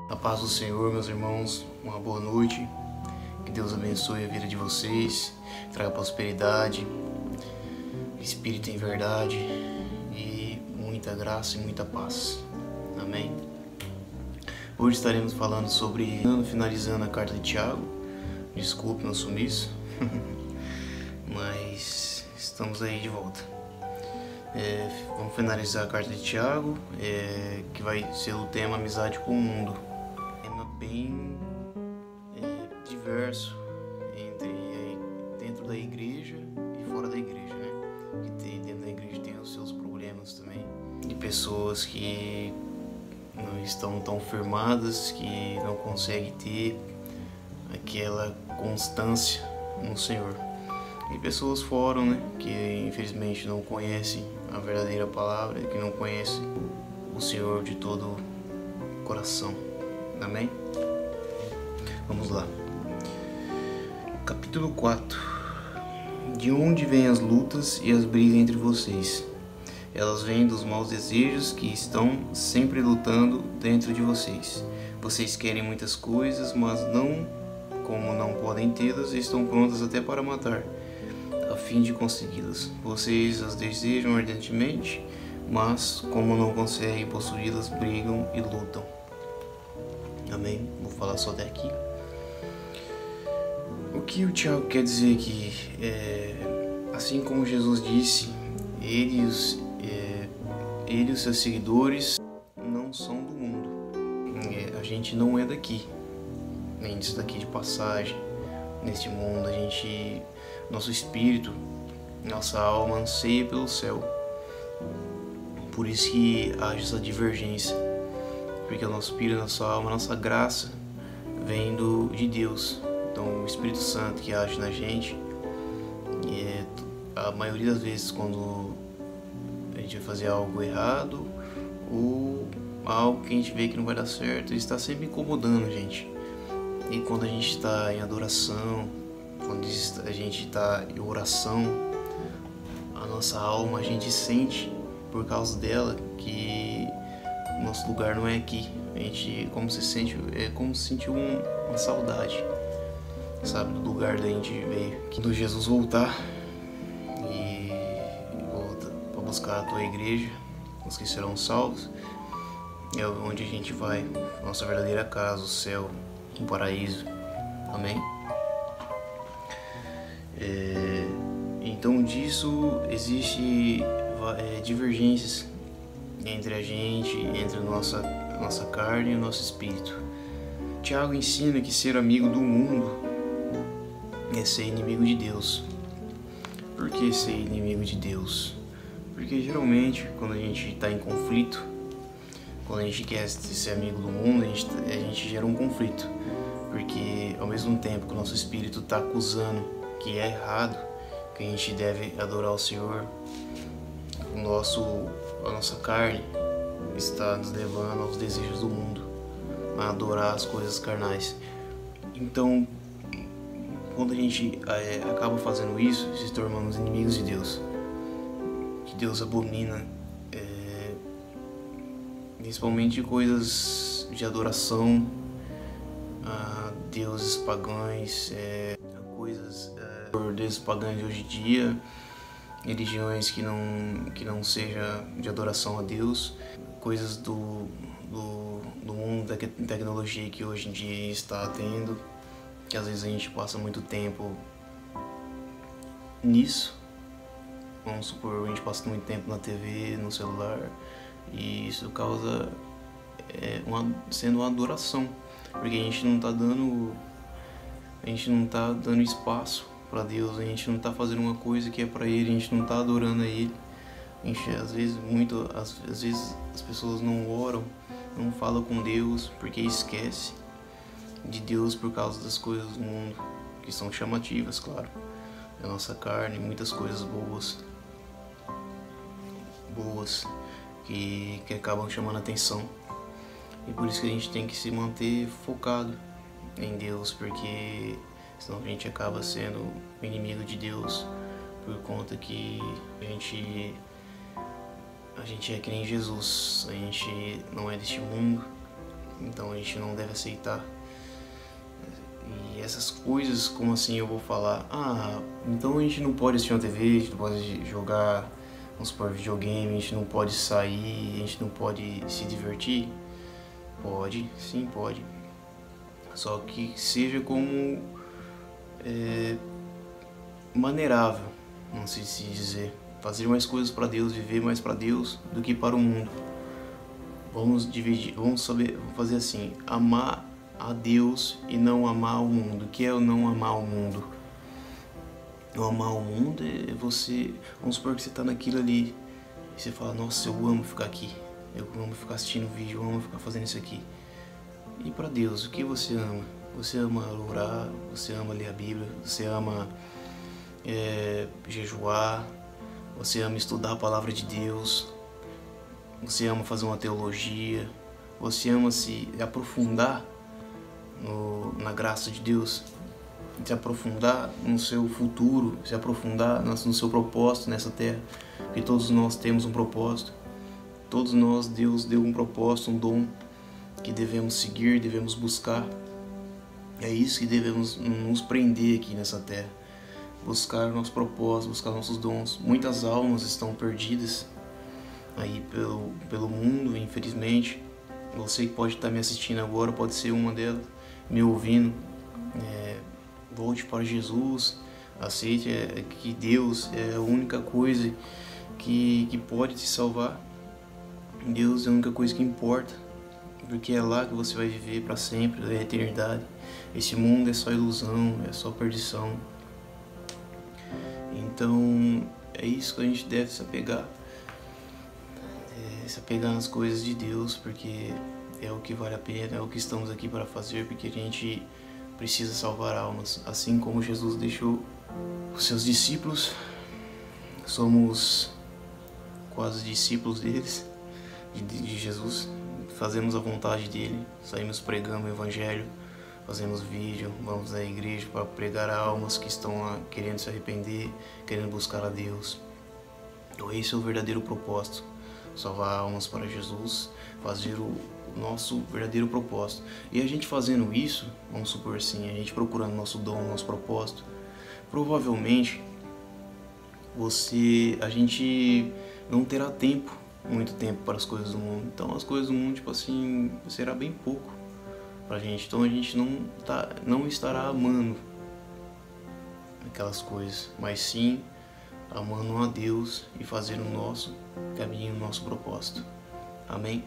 A paz do Senhor, meus irmãos, uma boa noite. Que Deus abençoe a vida de vocês, traga prosperidade, espírito em verdade e muita graça e muita paz. Amém. Hoje estaremos falando sobre, finalizando a carta de Tiago. Desculpe meu sumiço, mas estamos aí de volta. Vamos finalizar a carta de Tiago, que vai ser o tema amizade com o mundo. Tema bem diverso dentro da igreja e fora da igreja, né? Porque dentro da igreja tem os seus problemas também, de pessoas que não estão tão firmadas, que não conseguem ter aquela constância no Senhor. E pessoas fora, né, que infelizmente não conhecem a verdadeira palavra, que não conhecem o Senhor de todo o coração. Amém? Vamos lá. Capítulo 4. De onde vêm as lutas e as brigas entre vocês? Elas vêm dos maus desejos que estão sempre lutando dentro de vocês. Vocês querem muitas coisas, mas como não podem tê-las, estão prontas até para matar, a fim de consegui-las. Vocês as desejam ardentemente, mas como não conseguem possuí-las, brigam e lutam. Amém? Vou falar só até aqui. O que o Tiago quer dizer aqui? Assim como Jesus disse, ele e os seus seguidores não são do mundo. A gente não é daqui, nem disso daqui de passagem. Neste mundo, nosso espírito, nossa alma anseia pelo céu. Por isso que há essa divergência, porque o nosso espírito, nossa alma, nossa graça vem de Deus. Então o Espírito Santo que age na gente, a maioria das vezes quando a gente vai fazer algo errado ou algo que a gente vê que não vai dar certo, ele está sempre incomodando a gente. E quando a gente está em adoração, quando a gente está em oração, a nossa alma, a gente sente por causa dela que o nosso lugar não é aqui. A gente como se sentir uma saudade, sabe, do lugar da gente veio. Quando Jesus voltar e volta para buscar a tua igreja, os que serão salvos, é onde a gente vai, nossa verdadeira casa, o céu, o paraíso. Amém? Então disso existe divergências entre a gente, entre a nossa carne e o nosso espírito. Tiago ensina que ser amigo do mundo é ser inimigo de Deus. Por que ser inimigo de Deus? Porque geralmente quando a gente está em conflito, quando a gente quer ser amigo do mundo, a gente gera um conflito. Porque ao mesmo tempo que o nosso espírito está acusando que é errado, que a gente deve adorar o Senhor, a nossa carne está nos levando aos desejos do mundo, a adorar as coisas carnais. Então, quando a gente acaba fazendo isso, se tornamos inimigos de Deus, que Deus abomina, principalmente coisas de adoração a deuses pagãos, por deuses pagãos de hoje em dia, religiões que não seja de adoração a Deus, coisas do mundo da tecnologia que hoje em dia está tendo, que às vezes a gente passa muito tempo nisso. Vamos supor, a gente passa muito tempo na TV, no celular, e isso causa sendo uma adoração, porque a gente não está dando espaço para Deus, a gente não está fazendo uma coisa que é para Ele, a gente não está adorando a Ele. Às vezes as pessoas não oram, não falam com Deus porque esquece de Deus por causa das coisas do mundo, que são chamativas, claro, da nossa carne, muitas coisas boas que acabam chamando a atenção. E por isso que a gente tem que se manter focado em Deus, porque senão a gente acaba sendo inimigo de Deus, por conta que a gente é que nem Jesus, a gente não é deste mundo, então a gente não deve aceitar. E essas coisas, como assim eu vou falar? Então a gente não pode assistir uma TV, a gente não pode jogar, vamos supor, videogame, a gente não pode sair, a gente não pode se divertir? Pode, sim, pode. Só que seja como maneirável, não sei se dizer. Fazer mais coisas para Deus, viver mais para Deus do que para o mundo. Vamos dividir, vamos fazer assim: amar a Deus e não amar o mundo. O que é o não amar o mundo? Não amar o mundo é você, vamos supor que você está naquilo ali e você fala: nossa, eu amo ficar aqui, eu amo ficar assistindo vídeo, eu amo ficar fazendo isso aqui. E para Deus, o que você ama? Você ama orar, você ama ler a Bíblia, você ama jejuar, você ama estudar a palavra de Deus, você ama fazer uma teologia, você ama se aprofundar na graça de Deus, se aprofundar no seu futuro, se aprofundar no seu propósito nessa terra, porque todos nós temos um propósito, todos nós, Deus deu um propósito, um dom que devemos seguir, devemos buscar. É isso que devemos nos prender aqui nessa terra, buscar o nosso propósito, buscar nossos dons. Muitas almas estão perdidas aí pelo mundo, infelizmente. Você que pode estar me assistindo agora pode ser uma delas, me ouvindo. Volte para Jesus, aceite que Deus é a única coisa que pode te salvar. Deus é a única coisa que importa, porque é lá que você vai viver para sempre, a eternidade. Esse mundo é só ilusão, é só perdição. Então é isso que a gente deve se apegar. Se apegar nas coisas de Deus, porque é o que vale a pena, é o que estamos aqui para fazer, porque a gente precisa salvar almas, assim como Jesus deixou os seus discípulos. Somos quase discípulos deles, de Jesus, fazemos a vontade dele, saímos pregando o evangelho, fazemos vídeo, vamos à igreja para pregar a almas que estão lá querendo se arrepender, querendo buscar a Deus. Então esse é o verdadeiro propósito: salvar almas para Jesus, fazer o nosso verdadeiro propósito. E a gente fazendo isso, vamos supor assim, a gente procurando nosso dom, nosso propósito, provavelmente a gente não terá muito tempo para as coisas do mundo. Então as coisas do mundo, tipo assim, será bem pouco pra gente. Então a gente não estará amando aquelas coisas, mas sim amando a Deus e fazendo o nosso caminho, o nosso propósito. Amém?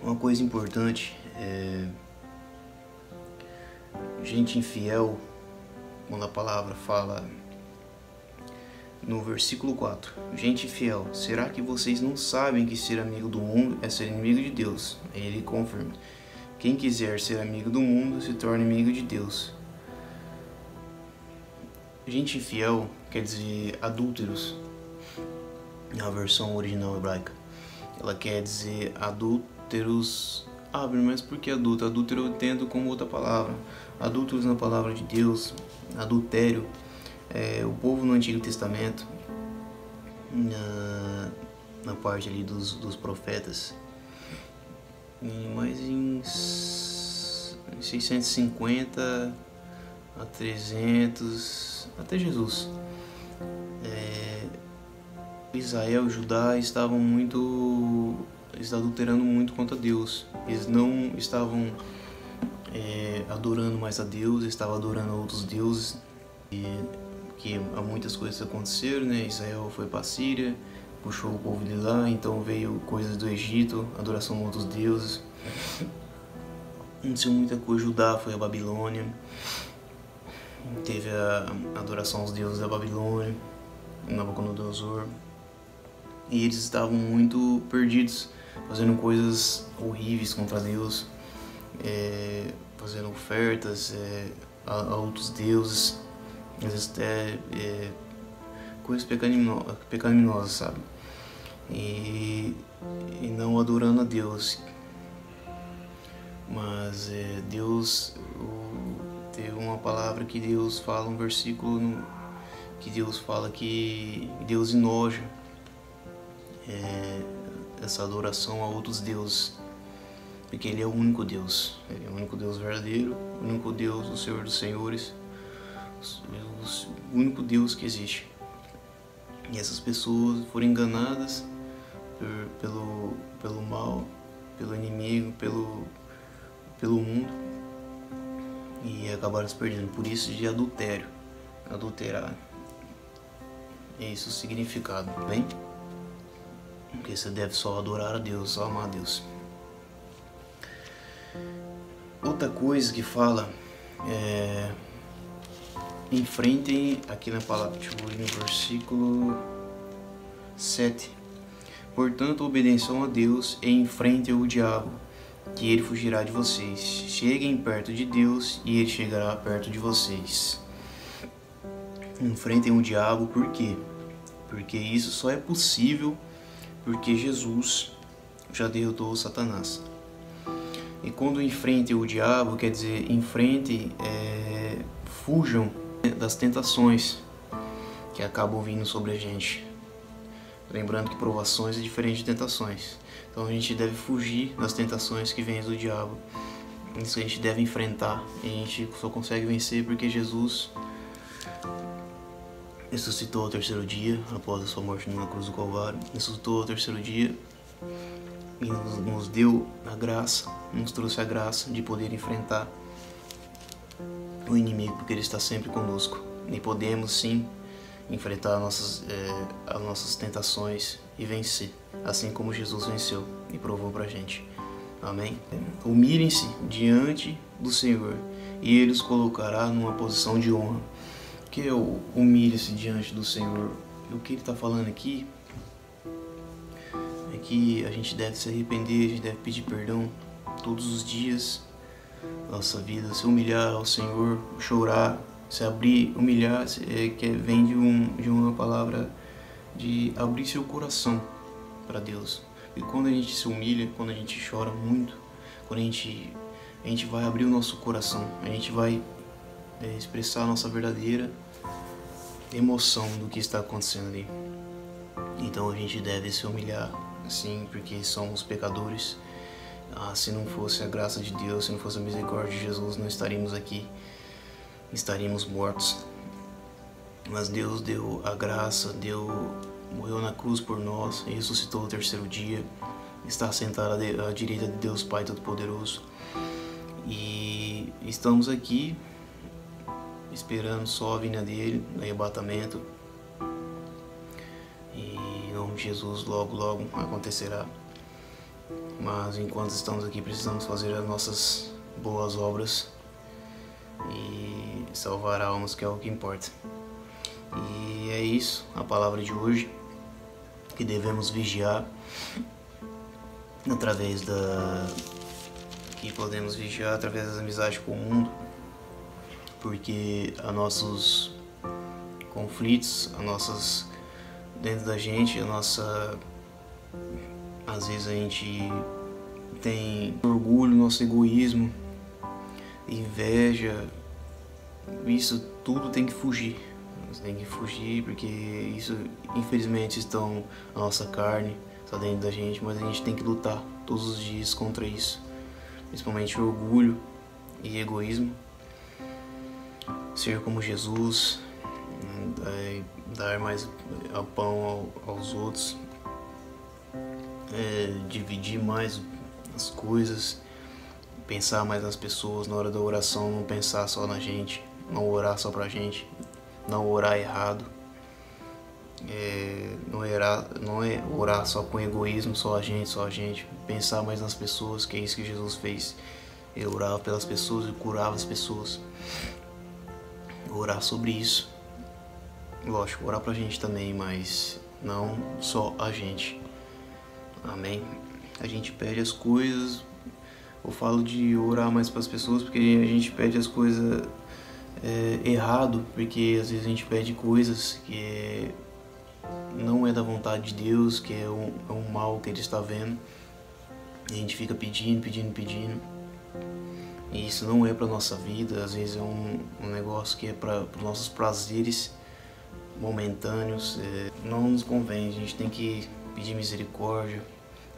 Uma coisa importante gente infiel, quando a palavra fala no versículo 4: gente infiel, será que vocês não sabem que ser amigo do mundo é ser inimigo de Deus? Aí ele confirma: quem quiser ser amigo do mundo se torna inimigo de Deus. Gente infiel quer dizer adúlteros, na versão original hebraica. Ela quer dizer adúlteros. Mas por que adúltero? Adúltero eu entendo como outra palavra. Adúlteros na palavra de Deus, adultério. O povo no Antigo Testamento, na parte ali dos profetas, mas em 650 a 300 até Jesus, Israel e Judá estavam adulterando muito contra Deus. Eles não estavam adorando mais a Deus, estavam adorando outros deuses. Que há muitas coisas aconteceram, né? Israel foi para a Síria, puxou o povo de lá, então veio coisas do Egito, adoração a outros deuses. Aconteceu muita coisa. Judá foi a Babilônia, teve a adoração aos deuses da Babilônia, Nabucodonosor, e eles estavam muito perdidos, fazendo coisas horríveis contra Deus, fazendo ofertas a outros deuses, às vezes até coisas pecaminosas, sabe? E não adorando a Deus. Mas Deus, teve uma palavra que Deus fala, um versículo que Deus fala que Deus enoja essa adoração a outros deuses. porque Ele é o único Deus. Ele é o único Deus verdadeiro, o único Deus, o Senhor dos Senhores, o único Deus que existe. E essas pessoas foram enganadas pelo mal, pelo inimigo, pelo mundo, e acabaram se perdendo. Por isso de adultério, adulterar. É isso o significado, bem? Porque você deve só adorar a Deus, só amar a Deus. Outra coisa que fala enfrentem, aqui na palavra, no versículo 7. Portanto, obedeçam a Deus e enfrentem o diabo, que ele fugirá de vocês. Cheguem perto de Deus e ele chegará perto de vocês. Enfrentem o diabo, por quê? Porque isso só é possível porque Jesus já derrotou Satanás. E quando enfrentem o diabo, quer dizer, enfrentem, fujam das tentações que acabam vindo sobre a gente. Lembrando que provações é diferente de tentações. Então a gente deve fugir das tentações que vêm do diabo. Isso a gente deve enfrentar. E a gente só consegue vencer porque Jesus ressuscitou ao terceiro dia, após a sua morte na cruz do Calvário. Ressuscitou ao terceiro dia e nos deu a graça, nos trouxe a graça de poder enfrentar o inimigo, porque ele está sempre conosco. E podemos sim enfrentar as nossas tentações e vencer, assim como Jesus venceu e provou pra gente. Amém? Humilhem-se diante do Senhor e Ele os colocará numa posição de honra. Que é o humilhe-se diante do Senhor? E o que Ele está falando aqui é que a gente deve se arrepender, a gente deve pedir perdão todos os dias da nossa vida, se humilhar ao Senhor, chorar, se abrir, humilhar, que vem de uma palavra de abrir seu coração para Deus. E quando a gente se humilha, quando a gente chora muito, quando a gente vai abrir o nosso coração, a gente vai expressar a nossa verdadeira emoção do que está acontecendo ali. Então a gente deve se humilhar, assim, porque somos pecadores. Se não fosse a graça de Deus, se não fosse a misericórdia de Jesus, não estaríamos aqui, estaríamos mortos. Mas Deus deu a graça, morreu na cruz por nós, ressuscitou ao terceiro dia, está sentado à direita de Deus Pai Todo-Poderoso. E estamos aqui esperando só a vinda dele, no arrebatamento. E em nome de Jesus, logo, logo acontecerá. Mas enquanto estamos aqui, precisamos fazer as nossas boas obras e salvar almas, que é o que importa. E é isso, a palavra de hoje, que devemos vigiar podemos vigiar através das amizades com o mundo, porque a nossos conflitos, dentro da gente, às vezes a gente tem orgulho, nosso egoísmo, inveja, isso tudo tem que fugir. Você tem que fugir, porque isso infelizmente estão na nossa carne, está dentro da gente, mas a gente tem que lutar todos os dias contra isso, principalmente orgulho e egoísmo. Ser como Jesus, dar mais pão aos outros, dividir mais as coisas, pensar mais nas pessoas na hora da oração, não pensar só na gente, não orar só pra gente, não orar errado, não é orar só com egoísmo, só a gente, pensar mais nas pessoas, que é isso que Jesus fez. Ele orava pelas pessoas e curava as pessoas. Orar sobre isso, lógico, orar pra gente também, mas não só a gente. Amém? A gente pede as coisas, eu falo de orar mais para as pessoas porque a gente pede as coisas errado, porque às vezes a gente pede coisas que não é da vontade de Deus, que é um mal que Ele está vendo, e a gente fica pedindo. E isso não é para nossa vida, às vezes é um negócio que é para os nossos prazeres momentâneos. Não nos convém, a gente tem que pedir misericórdia,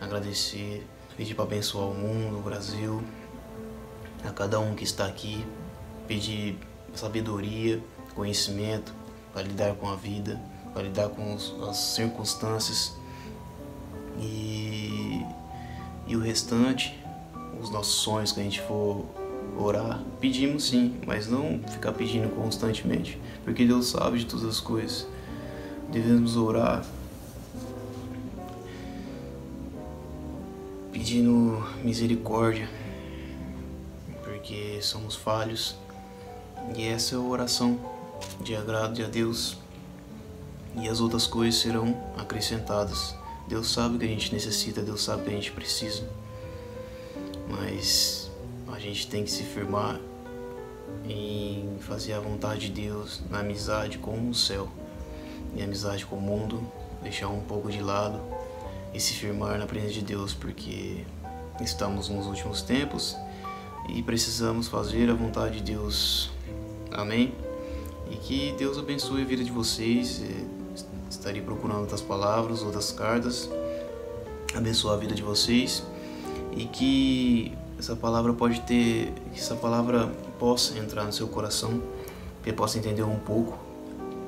agradecer, pedir para abençoar o mundo, o Brasil, a cada um que está aqui, pedir sabedoria, conhecimento para lidar com a vida, para lidar com as circunstâncias e o restante, os nossos sonhos que a gente for orar, pedimos sim, mas não ficar pedindo constantemente, porque Deus sabe de todas as coisas. Devemos orar pedindo misericórdia, porque somos falhos, e essa é a oração de agrado a Deus, e as outras coisas serão acrescentadas. Deus sabe que a gente necessita, Deus sabe que a gente precisa, mas a gente tem que se firmar em fazer a vontade de Deus, na amizade com o céu e amizade com o mundo, deixar um pouco de lado e se firmar na presença de Deus, porque estamos nos últimos tempos e precisamos fazer a vontade de Deus. Amém? E que Deus abençoe a vida de vocês. Estarei procurando outras palavras, outras cartas, abençoar a vida de vocês, e que essa palavra possa entrar no seu coração, que possa entender um pouco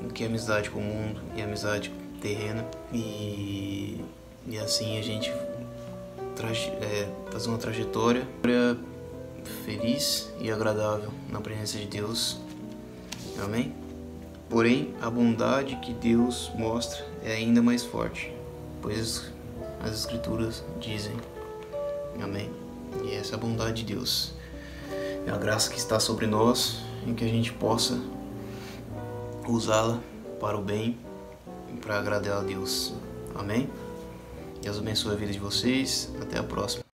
o que é amizade com o mundo e amizade terrena, e assim a gente fazer uma trajetória feliz e agradável na presença de Deus. Amém? Porém, a bondade que Deus mostra é ainda mais forte, pois as Escrituras dizem. Amém? E essa é a bondade de Deus. É a graça que está sobre nós, em que a gente possa usá-la para o bem e para agradar a Deus. Amém? Deus abençoe a vida de vocês. Até a próxima.